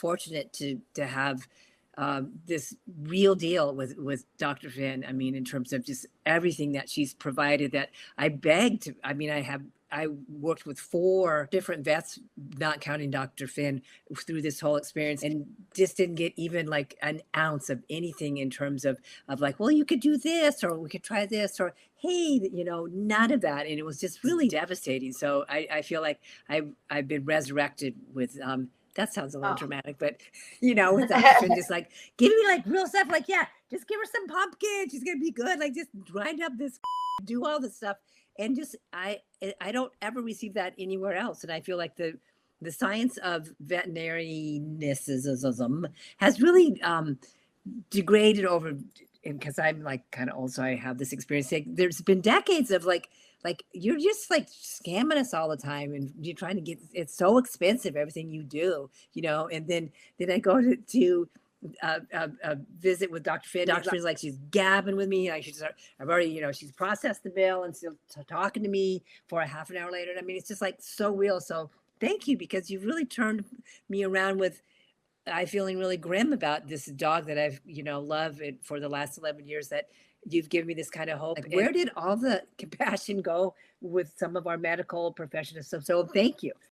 fortunate to have this real deal with Dr. Finn. I mean, in terms of just everything that she's provided, that I begged. I mean, I worked with 4 different vets, not counting Dr. Finn, through this whole experience, and just didn't get even like an ounce of anything in terms of like, well, you could do this, or we could try this, or hey, none of that. And it was just really devastating. So I feel like I've been resurrected with that sounds a little Oh. dramatic, but with Dr. Finn, just like give me like real stuff, like, yeah, just give her some pumpkin, she's gonna be good. Like, just grind up this, do all this stuff. And just I don't ever receive that anywhere else. And I feel like the science of veterinarianism has really degraded over, and because I'm like kind of also, I have this experience, like, there's been decades of like you're just like scamming us all the time, and you're trying to get, it's so expensive everything you do, and then I go to visit with Dr. Finn. Dr. Finn's like, she's gabbing with me. I've already, she's processed the bill and still talking to me for a half an hour later. And I mean, it's just like so real. So thank you, because you've really turned me around with, I feeling really grim about this dog that I've, loved it for the last 11 years, that you've given me this kind of hope. Like, where did all the compassion go with some of our medical professionals? So thank you.